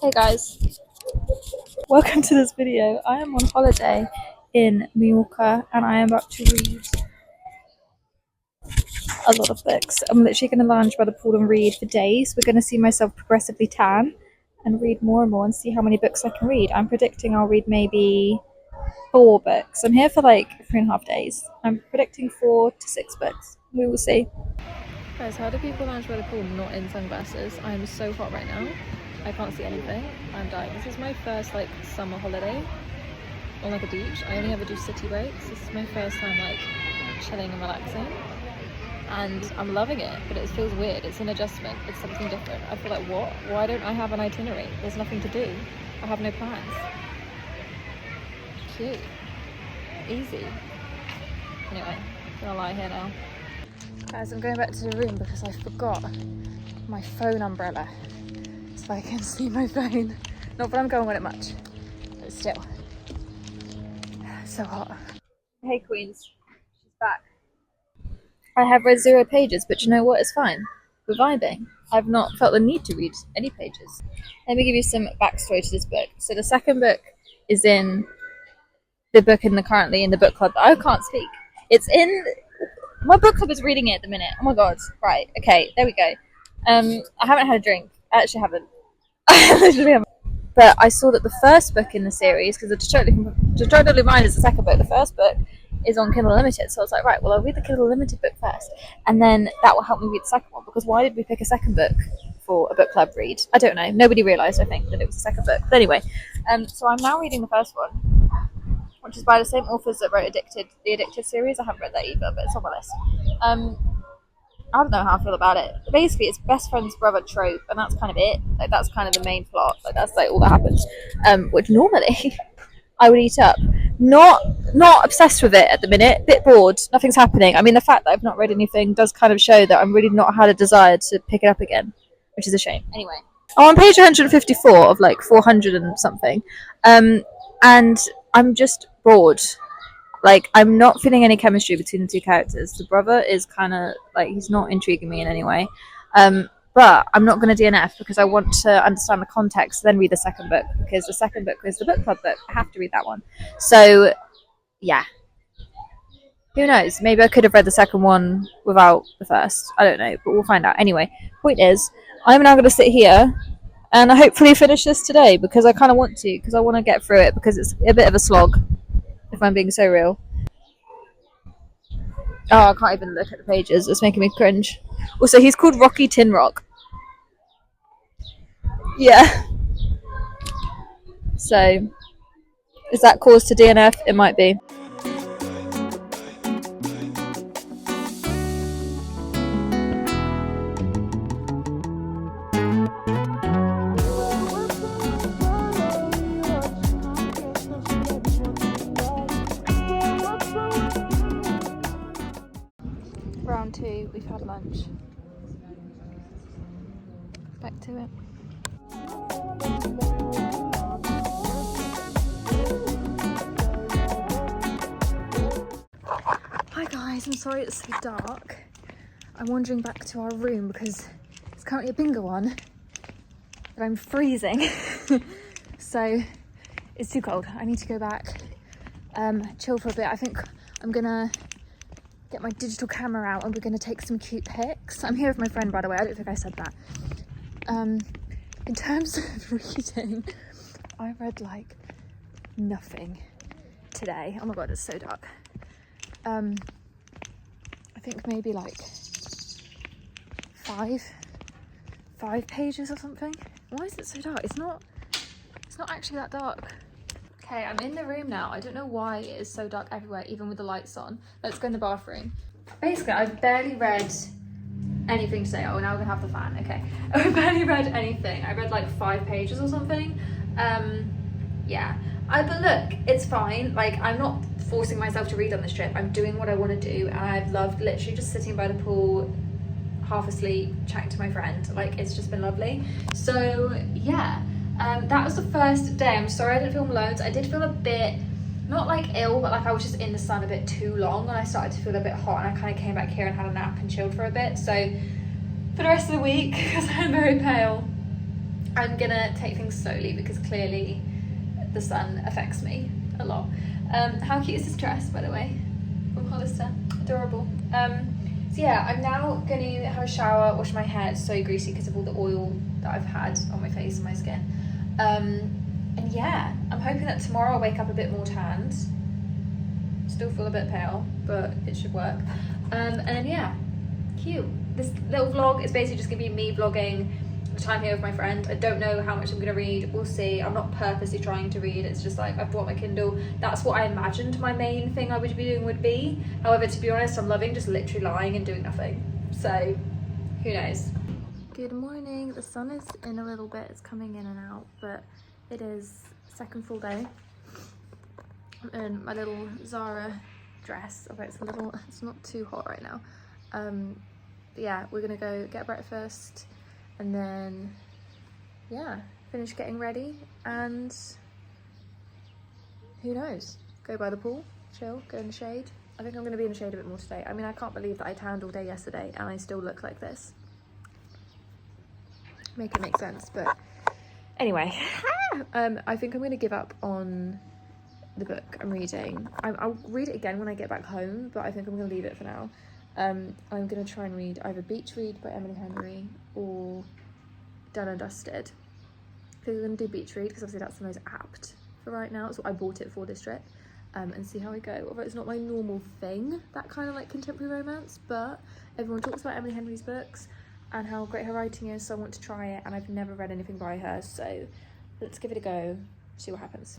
Hey guys, welcome to this video. I am on holiday in Mallorca and I am about to read a lot of books. I'm literally going to lounge by the pool and read for days. We're going to see myself progressively tan and read more and more and see how many books I can read. I'm predicting I'll read maybe 4 books. I'm here for like 3.5 days. I'm predicting 4 to 6 books. We will see. Guys, how do people lounge by the pool not in sunglasses? I am so hot right now. I can't see anything. I'm dying. This is my first like summer holiday on like a beach. I only ever do city breaks. This is my first time like chilling and relaxing. And I'm loving it, but it feels weird. It's an adjustment. It's something different. I feel like, what? Why don't I have an itinerary? There's nothing to do. I have no plans. Cute. Easy. Anyway, I'm gonna lie here now. Guys, I'm going back to the room because I forgot my phone umbrella. So I can see my phone. Not that I'm going on it much, but still. It's so hot. Hey Queens, she's back. I have read 0 pages, but you know what? It's fine. We're vibing. I've not felt the need to read any pages. Let me give you some backstory to this book. So the second book is in the book currently in the book club. I can't speak. It's in my book club is reading it at the minute. Oh my god. Right. Okay. There we go. I haven't had a drink. I actually haven't. I literally haven't. But I saw that the first book in the series, because the Totally Mine is the second book, the first book is on Kindle Unlimited. So I was like, right, well, I'll read the Kindle Unlimited book first, and then that will help me read the second one. Because why did we pick a second book for a book club read? I don't know. Nobody realised, I think, that it was the second book. But anyway, so I'm now reading the first one, which is by the same authors that wrote the Addicted series. I haven't read that either, but it's on my list. I don't know how I feel about it. Basically, it's best friend's brother trope, and that's kind of it. Like, that's kind of the main plot. Like, that's like all that happens. Which normally I would eat up. Not obsessed with it at the minute. Bit bored. Nothing's happening. I mean, the fact that I've not read anything does kind of show that I'm really not had a desire to pick it up again, which is a shame. Anyway, I'm on page 154 of like 400 and something, and I'm just bored. Like, I'm not feeling any chemistry between the 2 characters. The brother is kind of, like, he's not intriguing me in any way. But I'm not going to DNF because I want to understand the context, then read the second book. Because the second book is the book club book. I have to read that one. So, yeah. Who knows? Maybe I could have read the second one without the first. I don't know, but we'll find out. Anyway, point is, I'm now going to sit here and hopefully finish this today because I kind of want to. Because I want to get through it because it's a bit of a slog. If I'm being so real. Oh, I can't even look at the pages. It's making me cringe. Also, he's called Rocky Tin Rock. Yeah. So, is that cause to DNF? It might be. Round 2, we've had lunch. Back to it. Hi guys, I'm sorry it's so dark. I'm wandering back to our room because it's currently a bingo one, but I'm freezing. So it's too cold. I need to go back, chill for a bit. I think I'm gonna get my digital camera out and we're going to take some cute pics. I'm here with my friend, by the way. I don't think I said that. In terms of reading, I read like nothing today. Oh my god, it's so dark. I think maybe like 5 pages or something. Why is it so dark? It's not actually that dark. Okay, I'm in the room now. I don't know why it is so dark everywhere, even with the lights on. Let's go in the bathroom. Basically, I've barely read anything today. Oh, now we're gonna have the fan. Okay. I've barely read anything. I read like 5 pages or something. Yeah. But look, it's fine. Like, I'm not forcing myself to read on this trip. I'm doing what I want to do, and I've loved literally just sitting by the pool, half asleep, chatting to my friend. Like, it's just been lovely. So, yeah. That was the first day. I'm sorry I didn't film loads. I did feel a bit, not like ill, but like I was just in the sun a bit too long and I started to feel a bit hot, and I kind of came back here and had a nap and chilled for a bit. So for the rest of the week, because I'm very pale, I'm gonna take things slowly because clearly the sun affects me a lot. How cute is this dress, by the way, from Hollister? Adorable. So yeah, I'm now gonna have a shower, wash my hair. It's so greasy because of all the oil that I've had on my face and my skin. And yeah, I'm hoping that tomorrow I'll wake up a bit more tanned. Still feel a bit pale, but it should work. And then yeah, cute. This little vlog is basically just gonna be me vlogging the time here with my friend. I don't know how much I'm gonna read, we'll see. I'm not purposely trying to read, it's just like I've brought my Kindle. That's what I imagined my main thing I would be doing would be. However, to be honest, I'm loving just literally lying and doing nothing. So, who knows? Good morning. The sun is in a little bit, it's coming in and out, but it is second full day. I'm in my little Zara dress, although it's not too hot right now. But yeah, we're gonna go get breakfast and then yeah, finish getting ready and who knows, go by the pool, chill, go in the shade. I think I'm gonna be in the shade a bit more today. I mean, I can't believe that I tanned all day yesterday and I still look like this. Make it make sense, but anyway, I think I'm gonna give up on the book I'm reading. I'll read it again when I get back home, but I think I'm gonna leave it for now. I'm gonna try and read either Beach Read by Emily Henry or Done and Dusted. I think I'm gonna do Beach Read because obviously that's the most apt for right now. That's what I bought it for this trip, and see how I go. Although it's not my normal thing, that kind of like contemporary romance, but everyone talks about Emily Henry's books and how great her writing is, so I want to try it, and I've never read anything by her, so let's give it a go, see what happens.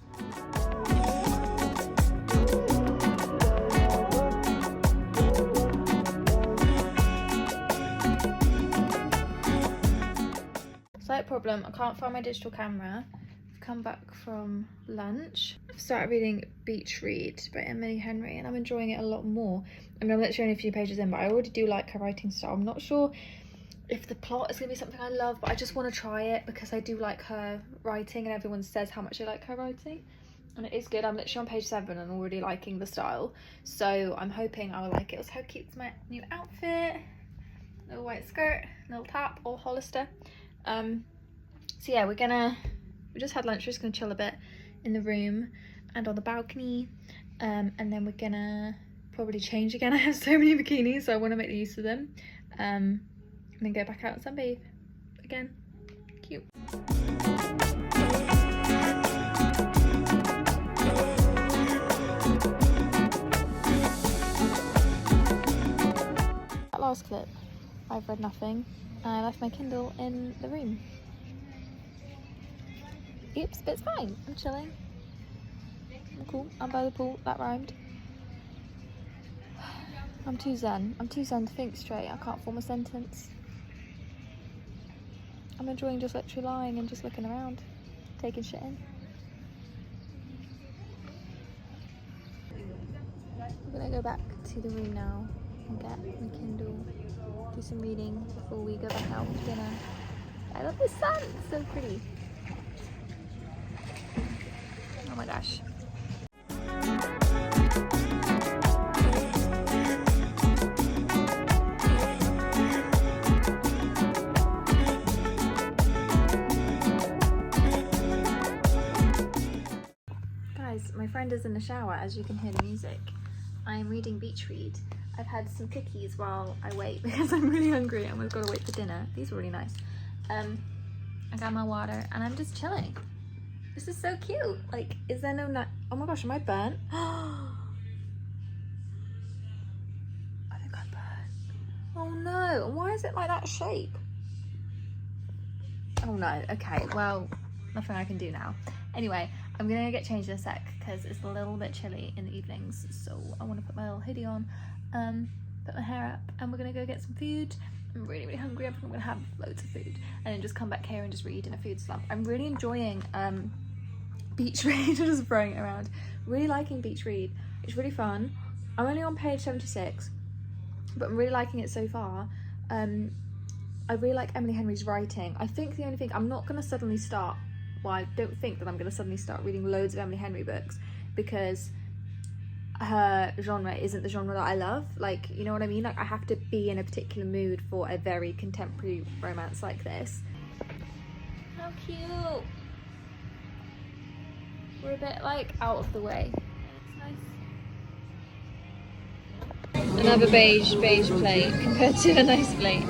Slight problem, I can't find my digital camera. I've come back from lunch. I've started reading Beach Read by Emily Henry and I'm enjoying it a lot more. I mean, I'm literally only a few pages in, but I already do like her writing style. I'm not sure if the plot is going to be something I love, but I just want to try it because I do like her writing and everyone says how much they like her writing. And it is good. I'm literally on page 7 and already liking the style. So I'm hoping I will like it. How cute is my new outfit? Little white skirt, little top, all Hollister. So yeah, we just had lunch, we're just gonna chill a bit in the room and on the balcony, and then we're gonna probably change again. I have so many bikinis, so I want to make the use of them, and then go back out and sunbathe again. Cute. That last clip, I've read nothing. I left my Kindle in the room. Oops, but it's fine. I'm chilling. I'm cool. I'm by the pool. That rhymed. I'm too zen. I'm too zen to think straight. I can't form a sentence. I'm enjoying just literally lying and just looking around, taking shit in. We're gonna go back to the room now and get my Kindle, do some reading before we go back out for dinner. I love the sun. It's so pretty. Oh my gosh. Guys, my friend is in the shower, as you can hear the music. I am reading Beach Read. I've had some cookies while I wait because I'm really hungry and we've got to wait for dinner. These are really nice. I got my water and I'm just chilling. This is so cute. Like, is there no nut? Oh my gosh, am I burnt? I think I'm burnt. Oh no, why is it like that shape? Oh no, okay, well, nothing I can do now. Anyway, I'm gonna get changed in a sec because it's a little bit chilly in the evenings, so I want to put my little hoodie on, put my hair up, and we're gonna go get some food. I'm really, really hungry. I think I'm gonna have loads of food and then just come back here and just read in a food slump. I'm really enjoying Beach Read, just throwing it around. Really liking Beach Read. It's really fun. I'm only on page 76, but I'm really liking it so far. I really like Emily Henry's writing. I think the only thing, I'm not gonna suddenly start, well, I don't think that I'm gonna suddenly start reading loads of Emily Henry books because her genre isn't the genre that I love. Like, you know what I mean? Like, I have to be in a particular mood for a very contemporary romance like this. How cute. We're a bit like out of the way. It's nice. Another beige plate compared to a nice plate.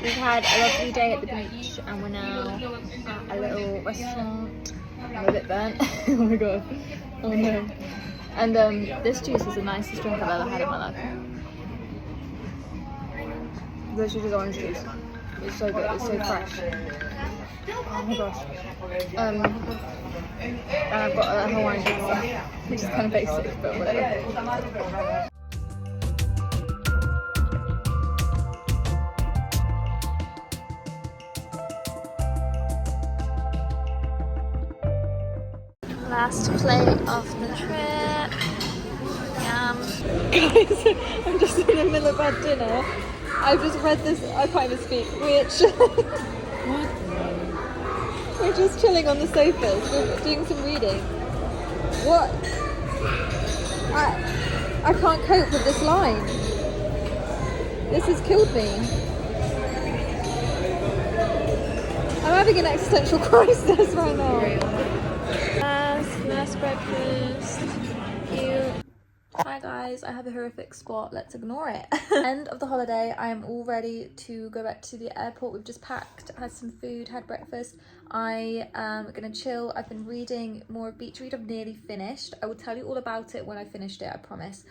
We've had a lovely day at the beach and we're now at a little restaurant. I'm a bit burnt. Oh my god. Oh no. And this juice is the nicest drink I've ever had in my life. This juice is orange juice. It's so good, it's so fresh. Oh my gosh. And I've got a Hawaiian pizza, which is kind of basic, but whatever. Last plate of the trip. Yum. Guys, I'm just in the middle of our dinner. I've just read this, I can't even speak, which... We're just chilling on the sofas, we're doing some reading. What? I can't cope with this line. This has killed me. I'm having an existential crisis right now. Last breakfast. Cute. Hi guys, I have a horrific spot. Let's ignore it. End of the holiday. I am all ready to go back to the airport. We've just packed, had some food, had breakfast. I am gonna chill. I've been reading more beach read. I've nearly finished. I will tell you all about it when I finished it, I promise.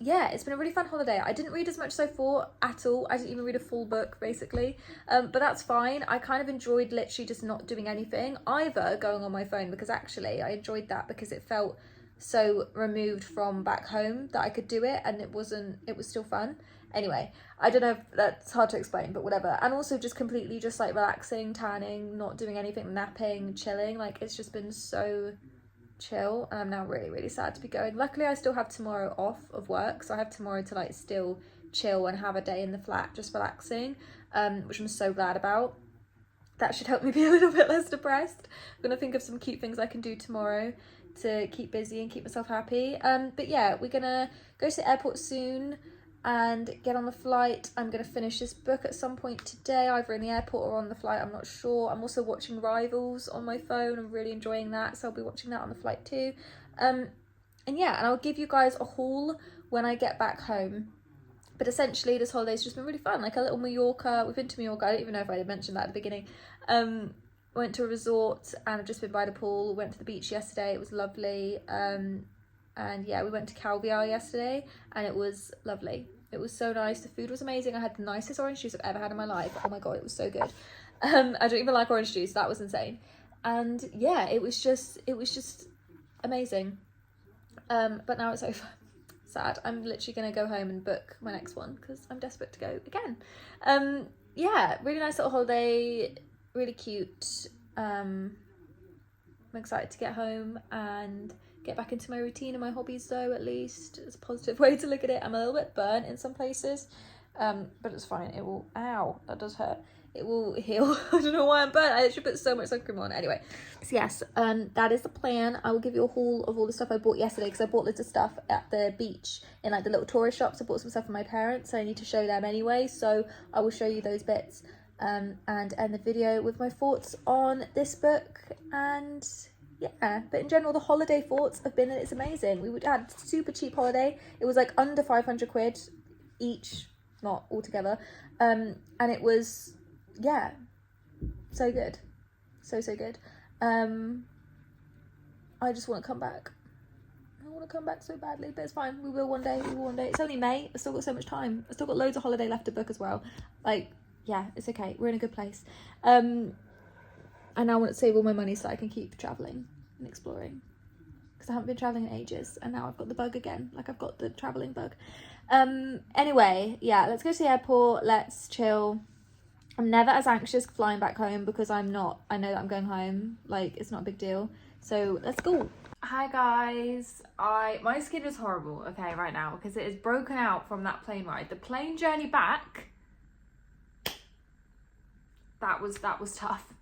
Yeah, it's been a really fun holiday. I didn't read as much as I thought at all. I didn't even read a full book, basically. But that's fine. I kind of enjoyed literally just not doing anything, either going on my phone, because actually I enjoyed that because it felt so removed from back home that I could do it and it was still fun. Anyway, I don't know if that's hard to explain, but whatever. And also just completely just like relaxing, tanning, not doing anything, napping, chilling. Like it's just been so chill and I'm now really sad to be going. Luckily I still have tomorrow off of work, so I have tomorrow to like still chill and have a day in the flat just relaxing, which I'm so glad about. That should help me be a little bit less depressed. I'm gonna think of some cute things I can do tomorrow to keep busy and keep myself happy. But yeah, we're gonna go to the airport soon and get on the flight. I'm gonna finish this book at some point today, either in the airport or on the flight, I'm not sure. I'm also watching Rivals on my phone. I'm really enjoying that, so I'll be watching that on the flight too. And yeah, and I'll give you guys a haul when I get back home. But essentially this holiday's just been really fun, like a little Mallorca. We've been to Mallorca, I don't even know if I mentioned that at the beginning. Went to a resort and I've just been by the pool. Went to the beach yesterday, it was lovely. And yeah, we went to Calviar yesterday and it was lovely. It was so nice. The food was amazing. I had the nicest orange juice I've ever had in my life. Oh my god, it was so good. I don't even like orange juice. That was insane. And yeah, it was just amazing. But now it's over. Sad. I'm literally gonna go home and book my next one because I'm desperate to go again. Yeah, really nice little holiday, really cute. I'm excited to get home and get back into my routine and my hobbies, though. At least it's a positive way to look at it. I'm a little bit burnt in some places, but it's fine. It will, ow, that does hurt. it will heal. I don't know why I'm burnt. I should put so much sun cream on. Anyway, so yes, that is the plan. I will give you a haul of all the stuff I bought yesterday, because I bought loads of stuff at the beach in like the little tourist shops. I bought some stuff for my parents, so I need to show them anyway, so I will show you those bits, and end the video with my thoughts on this book. And yeah, but in general, the holiday thoughts have been, it's amazing. We had super cheap holiday. It was like under 500 quid each, not all together, and it was, yeah, so good, so good. I just want to come back. I want to come back so badly, but it's fine. We will one day. It's only May. I've still got so much time. I've still got loads of holiday left to book as well. Like, yeah, it's okay. We're in a good place. And I want to save all my money so I can keep traveling and exploring, because I haven't been traveling in ages, and now I've got the bug again. Like, I've got the traveling bug. Anyway, yeah, let's go to the airport. Let's chill. I'm never as anxious flying back home, because I'm not. I know that I'm going home. Like, it's not a big deal. So let's go. Hi guys. My skin is horrible, okay, right now, because it is broken out from that plane ride. The plane journey back, that was tough.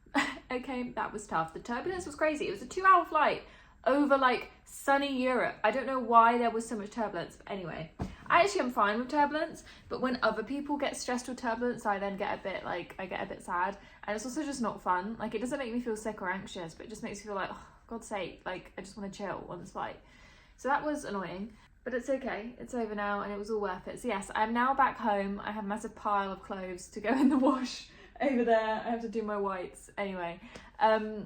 Okay, that was tough. The turbulence was crazy. It was a 2-hour flight over like sunny Europe. I don't know why there was so much turbulence, but anyway, I actually am fine with turbulence, but when other people get stressed with turbulence, I then get a bit like, I get a bit sad, and it's also just not fun. Like, it doesn't make me feel sick or anxious, but it just makes me feel like, oh, God's sake, like, I just want to chill on this flight. So that was annoying, but it's okay. It's over now, and it was all worth it. So yes, I'm now back home. I have a massive pile of clothes to go in the wash over there. I have to do my whites. Anyway, I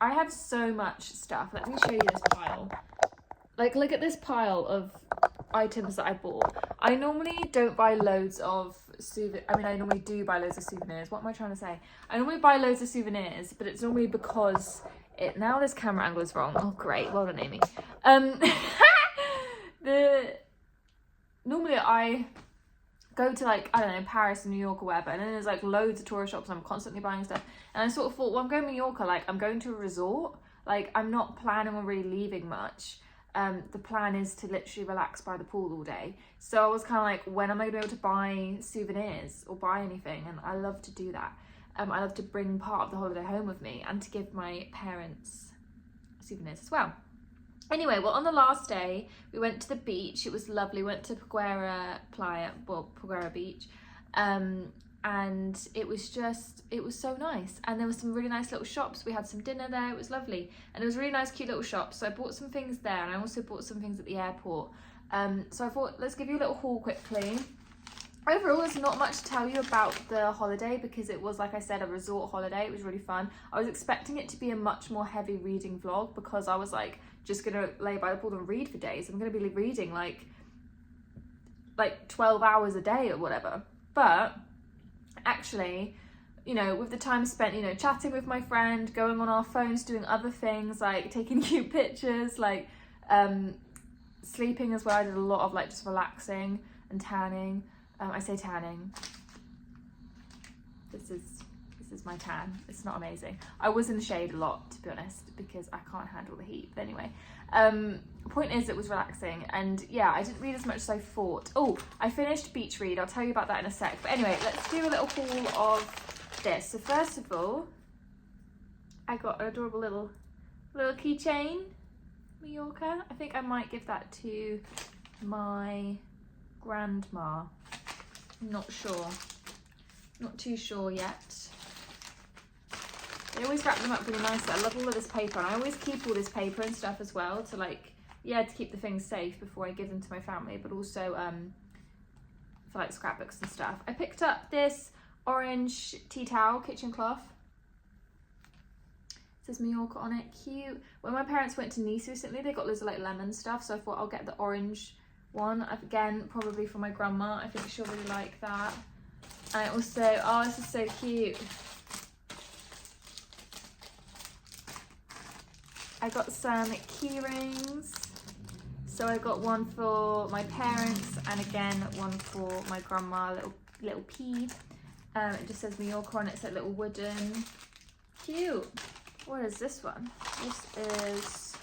have so much stuff. Let me show you this pile. Like, look at this pile of items that I bought. I normally don't buy loads of I normally do buy loads of souvenirs. What am I trying to say? I normally buy loads of souvenirs, but it's normally because now this camera angle is wrong. Oh great, well done, Amy. Normally I go to, like, I don't know, Paris and New York or whatever, and then there's like loads of tourist shops and I'm constantly buying stuff, and I sort of thought, well, I'm going to Mallorca, like, I'm going to a resort, like, I'm not planning on really leaving much. The plan is to literally relax by the pool all day. So I was kind of like, when am I going to be able to buy souvenirs or buy anything? And I love to do that. I love to bring part of the holiday home with me and to give my parents souvenirs as well. Anyway, well, on the last day, we went to the beach. It was lovely. We went to Peguera Beach. And it was so nice. And there was some really nice little shops. We had some dinner there. It was lovely. And it was really nice, cute little shops. So I bought some things there, and I also bought some things at the airport. So I thought, let's give you a little haul quickly. Overall, there's not much to tell you about the holiday, because it was, like I said, a resort holiday. It was really fun. I was expecting it to be a much more heavy reading vlog, because I was like, just gonna lay by the pool and read for days. I'm gonna be reading like 12 hours a day or whatever. But actually, you know, with the time spent, you know, chatting with my friend, going on our phones, doing other things, like taking cute pictures, like sleeping as well. I did a lot of like just relaxing and tanning. I say tanning. This is my tan. It's not amazing. I was in the shade a lot, to be honest, because I can't handle the heat. But anyway, point is, it was relaxing, and yeah, I didn't read as much as I thought. Oh, I finished Beach Read. I'll tell you about that in a sec. But anyway, let's do a little haul of this. So first of all, I got an adorable little keychain, Majorca. I think I might give that to my grandma. I'm not sure. Not too sure yet. They always wrap them up really nicely. I love all of this paper, and I always keep all this paper and stuff as well to to keep the things safe before I give them to my family, but also for like scrapbooks and stuff. I picked up this orange tea towel kitchen cloth. It says Mallorca on it, cute. When my parents went to Nice recently, they got loads of like lemon stuff, so I thought I'll get the orange one. Again, probably for my grandma. I think she'll really like that. And I also, oh, this is so cute. I got some key rings. So I got one for my parents, and again one for my grandma, little pea. It just says Mallorca on it. It's a little wooden. Cute. What is this one? This is,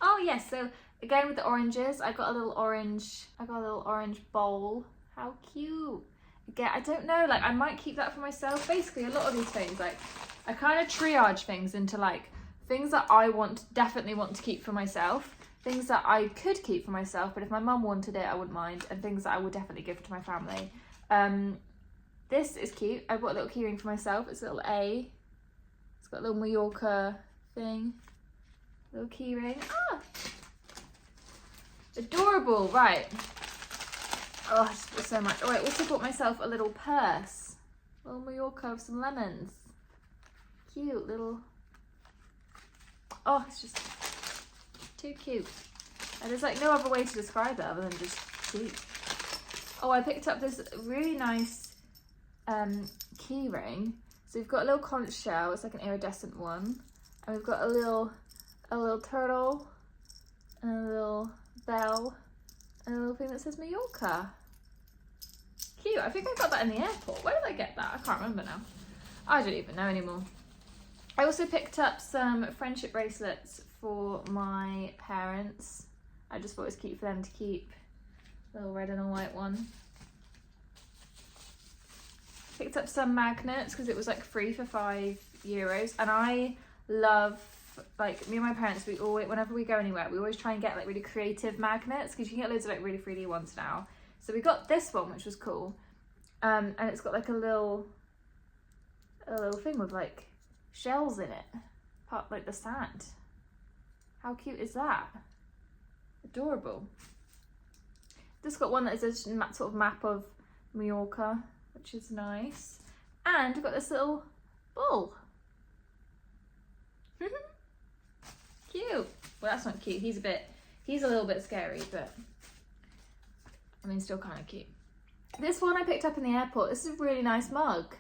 oh yes, so again with the oranges, I got a little orange bowl. How cute. again, I don't know, like I might keep that for myself. Basically, a lot of these things, like I kind of triage things into like things that I definitely want to keep for myself, things that I could keep for myself, but if my mum wanted it, I wouldn't mind, and things that I would definitely give to my family. This is cute. I bought a little keyring for myself. It's a little A. It's got a little Mallorca thing. Little keyring. Ah! Adorable, right. Oh, I just bought so much. Oh, I also bought myself a little purse. A little Mallorca with some lemons. Cute little... Oh, it's just too cute. And there's like no other way to describe it other than just cute. Oh, I picked up this really nice key ring. So we've got a little conch shell, it's like an iridescent one, and we've got a little turtle and a little bell and a little thing that says Majorca. Cute. I think I got that in the airport. Where did I get that? I can't remember now. I don't even know anymore. I also picked up some friendship bracelets for my parents. I just thought it was cute for them to keep. A little red and a white one. Picked up some magnets because it was like free for €5, and I love, like, me and my parents, we always, whenever we go anywhere, we always try and get like really creative magnets because you can get loads of like really 3D ones now. So we got this one, which was cool, and it's got like a little thing with like shells in it, part like the sand. How cute is that? Adorable. Just got one that is a sort of map of Mallorca, which is nice. And we've got this little bull. Cute. Well, that's not cute. He's a little bit scary, but I mean, still kind of cute. This one I picked up in the airport. This is a really nice mug.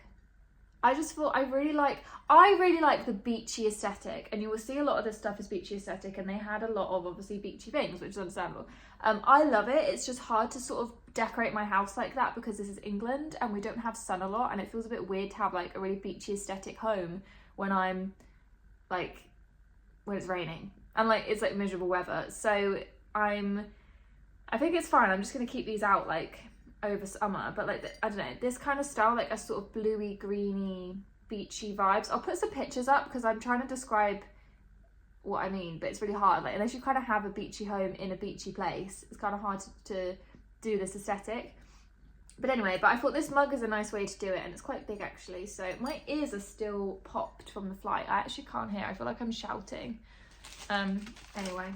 I just thought I really like the beachy aesthetic, and you will see a lot of this stuff is beachy aesthetic, and they had a lot of obviously beachy things, which is understandable. I love it. It's just hard to sort of decorate my house like that because this is England and we don't have sun a lot, and it feels a bit weird to have like a really beachy aesthetic home when I'm like, when it's raining and like it's like miserable weather. So I think it's fine. I'm just gonna keep these out like over summer, but like I don't know, this kind of style, like a sort of bluey greeny beachy vibes. I'll put some pictures up because I'm trying to describe what I mean, but it's really hard, like unless you kind of have a beachy home in a beachy place, it's kind of hard to do this aesthetic. But anyway, but I thought this mug is a nice way to do it, and it's quite big actually, so my ears are still popped from the flight. I actually can't hear, I feel like I'm shouting. Anyway,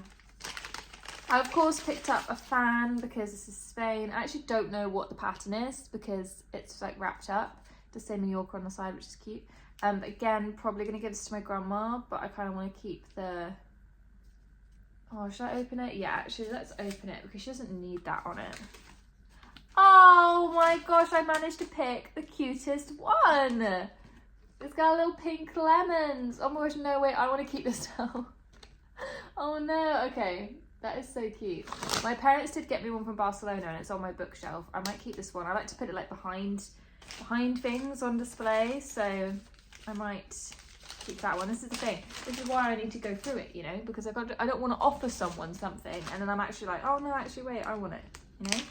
I of course picked up a fan because this is Spain. I actually don't know what the pattern is because it's like wrapped up. Just say Mallorca on the side, which is cute. But again, probably going to give this to my grandma, but I kind of want to keep the... Oh, should I open it? Yeah, actually, let's open it because she doesn't need that on it. Oh my gosh, I managed to pick the cutest one. It's got little pink lemons. Oh my gosh, no, wait, I want to keep this now. Oh no, okay. That is so cute. My parents did get me one from Barcelona and it's on my bookshelf. I might keep this one. I like to put it like behind things on display, so I might keep that one. This is the thing. This is why I need to go through it, you know, because I don't want to offer someone something and then I'm actually like, oh no, actually wait, I want it, you know.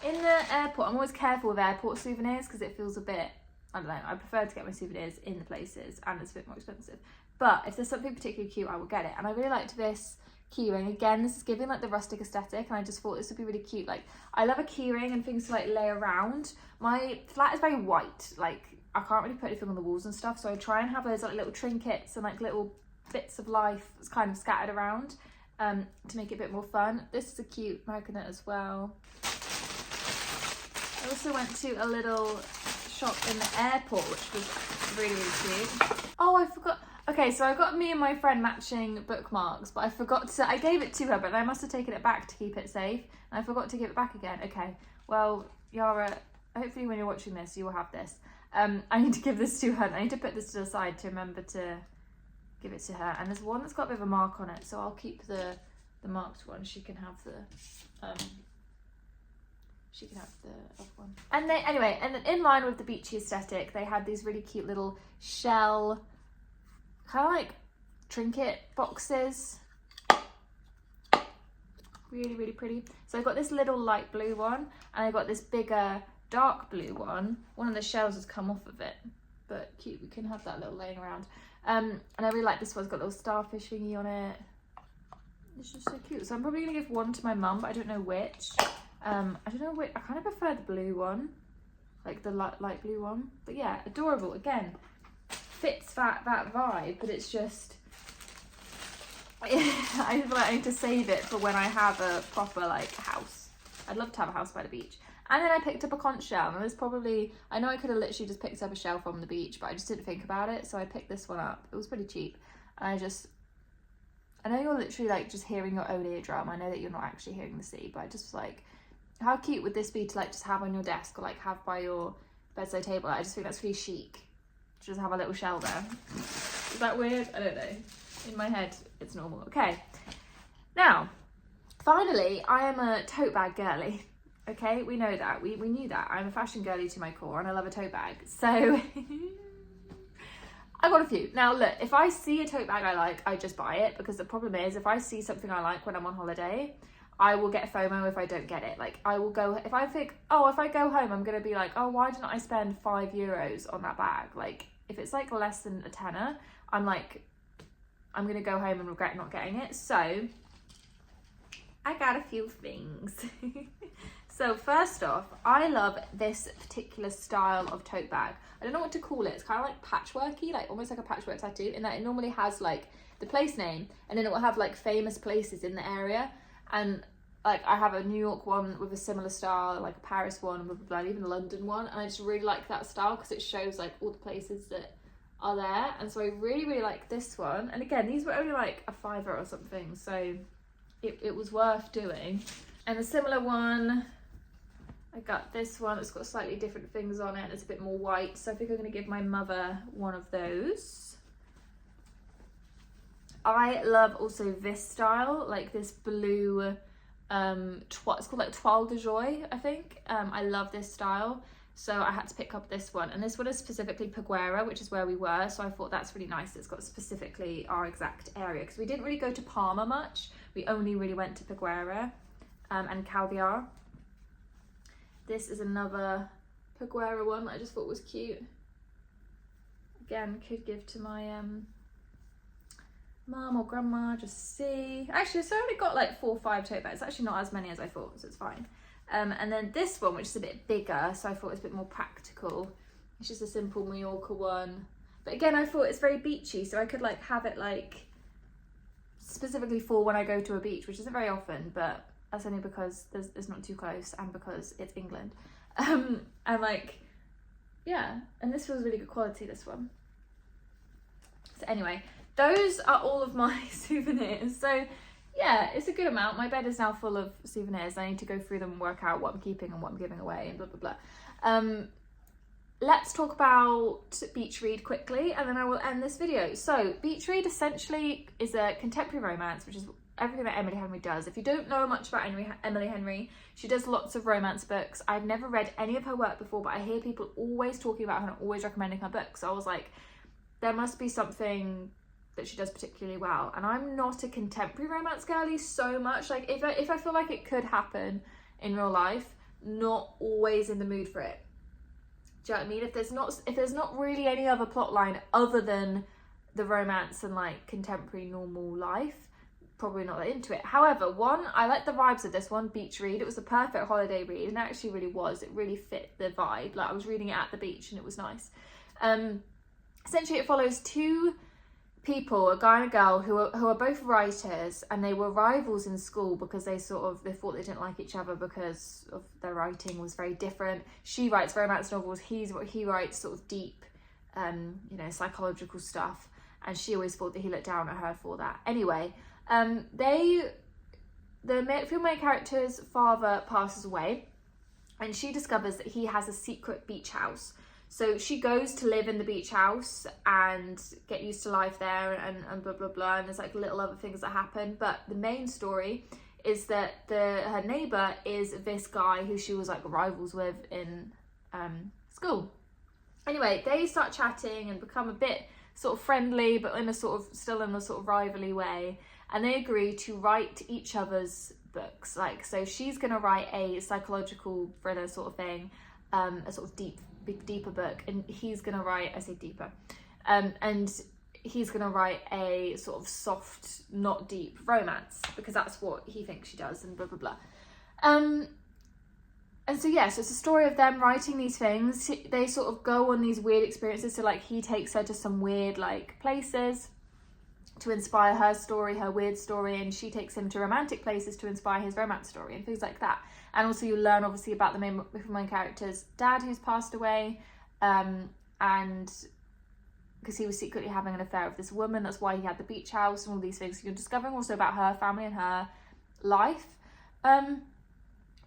In the airport, I'm always careful with airport souvenirs because it feels a bit, I don't know, I prefer to get my souvenirs in the places and it's a bit more expensive. But if there's something particularly cute, I will get it. And I really liked this keyring. Again, this is giving like the rustic aesthetic and I just thought this would be really cute. Like, I love a keyring and things to like lay around. My flat is very white, like I can't really put anything on the walls and stuff, so I try and have those like little trinkets and like little bits of life that's kind of scattered around to make it a bit more fun. This is a cute magnet as well. I also went to a little shop in the airport, which was really, really cute. Oh, I forgot. Okay, so I got me and my friend matching bookmarks, but I forgot to, I gave it to her, but I must have taken it back to keep it safe, and I forgot to give it back again. Okay, well, Yara, hopefully when you're watching this, you will have this. I need to give this to her, and I need to put this to the side to remember to give it to her. And there's one that's got a bit of a mark on it, so I'll keep the marked one. She can have the other one. And they, anyway, and then in line with the beachy aesthetic, they had these really cute little shell, kind of like trinket boxes. Really, really pretty. So I got this little light blue one, and I got this bigger dark blue one of the shells has come off of it, but cute, we can have that little laying around. And I really like this one, it's got a little starfish thingy on it. It's just so cute. So I'm probably gonna give one to my mum, but I don't know which. I don't know which, I kind of prefer the blue one, like the light blue one. But yeah, adorable. Again, fits that vibe, but it's just, I feel like I need to save it for when I have a proper like house. I'd love to have a house by the beach. And then I picked up a conch shell, and there's probably, I know I could have literally just picked up a shell from the beach, but I just didn't think about it, so I picked this one up. It was pretty cheap, and I know you're literally like just hearing your own eardrum. I know that you're not actually hearing the sea, but I just like, how cute would this be to like just have on your desk or like have by your bedside table? I just think that's really chic. Just have a little shell there. Is that weird? I don't know. In my head, it's normal. Okay. Now, finally, I am a tote bag girly. Okay, we know that. We knew that. I'm a fashion girly to my core, and I love a tote bag. So I got a few. Now look, if I see a tote bag I like, I just buy it, because the problem is if I see something I like when I'm on holiday, I will get FOMO if I don't get it. Like I will go, if I think, oh, if I go home, I'm going to be like, oh, why didn't I spend €5 on that bag? Like if it's like less than a tenner, I'm like, I'm going to go home and regret not getting it. So I got a few things. So first off, I love this particular style of tote bag. I don't know what to call it. It's kind of like patchworky, like almost like a patchwork tattoo, in that it normally has like the place name, and then it will have like famous places in the area. And like I have a New York one with a similar style, like a Paris one, blah, blah, blah, and even a London one. And I just really like that style because it shows like all the places that are there. And so I really, really like this one. And again, these were only like a £5 or something, so it was worth doing. And a similar one, I got this one. It's got slightly different things on it. It's a bit more white. So I think I'm going to give my mother one of those. I love also this style, like this blue, it's called like Toile de Joie, I think. I love this style. So I had to pick up this one. And this one is specifically Peguera, which is where we were. So I thought that's really nice. It's got specifically our exact area, because we didn't really go to Palma much. We only really went to Peguera and Caviar. This is another Peguera one that I just thought was cute. Again, could give to my mum or grandma, just see. Actually, so I only got like 4 or 5 tote bags. It's actually not as many as I thought, so it's fine. And then this one, which is a bit bigger, so I thought it was a bit more practical. It's just a simple Mallorca one. But again, I thought it's very beachy, so I could like have it like specifically for when I go to a beach, which isn't very often, but that's only because it's not too close and because it's England. And like, yeah, and this was really good quality, this one. So anyway, those are all of my souvenirs. So yeah, it's a good amount. My bed is now full of souvenirs. I need to go through them and work out what I'm keeping and what I'm giving away and blah, blah, blah. Let's talk about beach read quickly, and then I will end this video. So beach read essentially is a contemporary romance, which is everything that Emily Henry does. If you don't know much about Emily Henry, she does lots of romance books. I've never read any of her work before, but I hear people always talking about her and always recommending her books. So I was like, there must be something that she does particularly well. And I'm not a contemporary romance girly so much. Like if I feel like it could happen in real life, not always in the mood for it. Do you know what I mean? If there's not really any other plot line other than the romance and like contemporary normal life, probably not that into it. However, I like the vibes of this one, beach read. It was a perfect holiday read, and it actually really was. It really fit the vibe. Like I was reading it at the beach and it was nice. Essentially it follows 2 people, a guy and a girl, who are both writers, and they were rivals in school because they thought they didn't like each other because of their writing was very different. She writes romance novels, he writes sort of deep psychological stuff, and she always thought that he looked down at her for that. Anyway, the female main character's father passes away, and she discovers that he has a secret beach house. So she goes to live in the beach house and get used to life there and blah, blah, blah. And there's like little other things that happen. But the main story is that her neighbour is this guy who she was like rivals with in school. Anyway, they start chatting and become a bit sort of friendly, but still in a sort of rivalry way. And they agree to write each other's books. Like, so she's going to write a psychological thriller sort of thing. a sort of deeper book, and he's gonna write, I say deeper, and he's gonna write a sort of soft, not deep romance, because that's what he thinks she does, and blah blah blah. And so yeah, so it's a story of them writing these things. They sort of go on these weird experiences. So like he takes her to some weird like places to inspire her story, her weird story, and she takes him to romantic places to inspire his romance story and things like that. And also you learn obviously about the main character's dad who's passed away, and because he was secretly having an affair with this woman, that's why he had the beach house and all these things. So you're discovering also about her family and her life.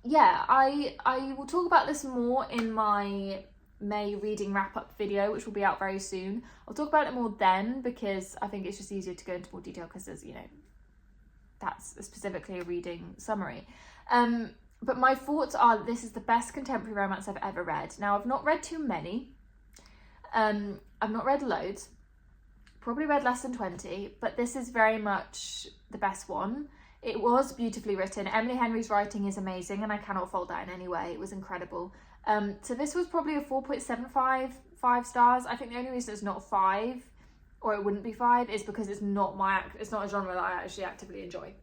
Yeah, I will talk about this more in my May reading wrap-up video, which will be out very soon. I'll talk about it more then, because I think it's just easier to go into more detail, because there's, you know, that's specifically a reading summary. But my thoughts are that this is the best contemporary romance I've ever read. Now, I've not read too many. I've not read loads. Probably read less than 20, but this is very much the best one. It was beautifully written. Emily Henry's writing is amazing, and I cannot fault that in any way. It was incredible. So this was probably a 4.75, 5 stars. I think the only reason it's not 5, or it wouldn't be 5, is because it's not it's not a genre that I actually actively enjoy.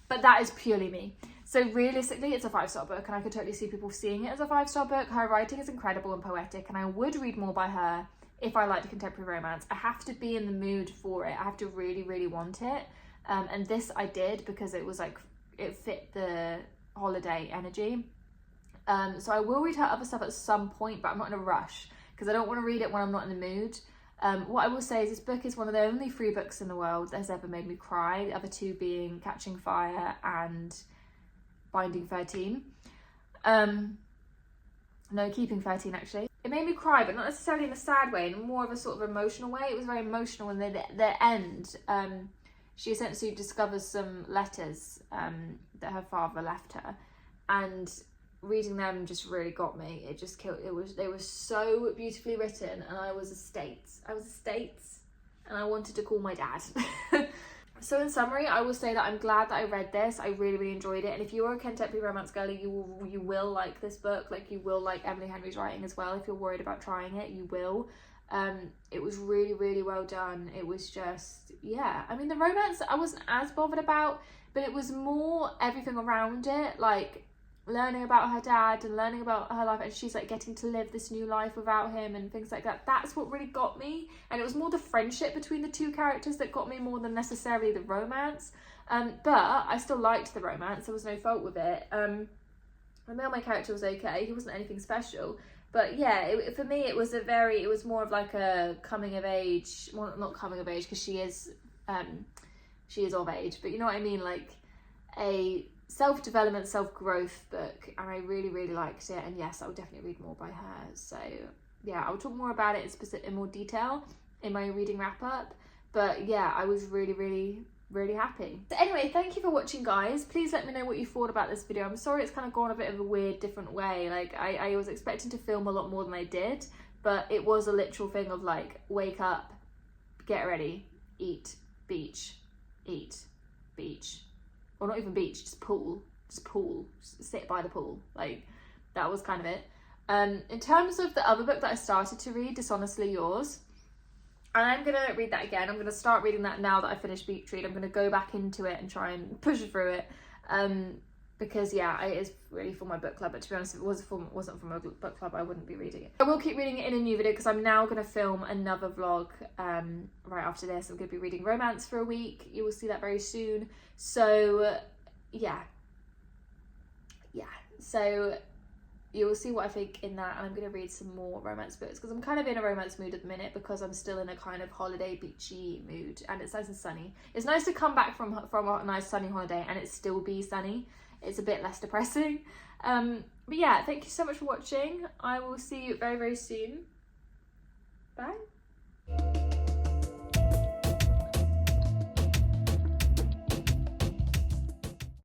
But that is purely me. So realistically, it's a 5-star book, and I could totally see people seeing it as a 5-star book. Her writing is incredible and poetic, and I would read more by her if I liked contemporary romance. I have to be in the mood for it. I have to really, really want it. And this I did, because it was like, it fit the holiday energy. So I will read her other stuff at some point, but I'm not in a rush, because I don't want to read it when I'm not in the mood. What I will say is this book is one of the only 3 books in the world that has ever made me cry. The other 2 being Catching Fire and Binding 13. No, Keeping 13 actually. It made me cry, but not necessarily in a sad way, in more of a sort of emotional way. It was very emotional, and the end, she essentially discovers some letters that her father left her, and reading them just really got me. It just killed. They were so beautifully written, and I was a States, and I wanted to call my dad. So in summary, I will say that I'm glad that I read this. I really, really enjoyed it. And if you are a contemporary romance girly, you will like this book. Like, you will like Emily Henry's writing as well. If you're worried about trying it, you will. It was really, really well done. It was just, yeah. I mean, the romance I wasn't as bothered about, but it was more everything around it, like learning about her dad and learning about her life, and she's like getting to live this new life without him and things like that. That's what really got me. And it was more the friendship between the 2 characters that got me more than necessarily the romance. But I still liked the romance. There was no fault with it. The male character was okay. He wasn't anything special. But yeah, for me, it was more of like a coming of age, well, not coming of age, because she is of age, but you know what I mean, like a self-development, self-growth book, and I really, really liked it. And yes, I would definitely read more by her. So yeah, I'll talk more about it in more detail in my reading wrap-up. But yeah, I was really, really, really happy. So anyway, thank you for watching, guys. Please let me know what you thought about this video. I'm sorry it's kind of gone a bit of a weird, different way. Like, I was expecting to film a lot more than I did, but it was a literal thing of like, wake up, get ready, eat, beach, or not even beach, just pool, just sit by the pool. Like, that was kind of it. In terms of the other book that I started to read, Dishonestly Yours, and I'm going to read that again. I'm going to start reading that now that I finished Beach Read. I'm going to go back into it and try and push through it. Because yeah, it is really for my book club, but to be honest, if it wasn't for my book club, I wouldn't be reading it. I will keep reading it in a new video, because I'm now going to film another vlog right after this. I'm going to be reading romance for a week. You will see that very soon. So yeah, so you will see what I think in that, and I'm going to read some more romance books, because I'm kind of in a romance mood at the minute, because I'm still in a kind of holiday beachy mood, and it's nice and sunny. It's nice to come back from a nice sunny holiday and it still be sunny. It's a bit less depressing. But yeah, thank you so much for watching. I will see you very, very soon.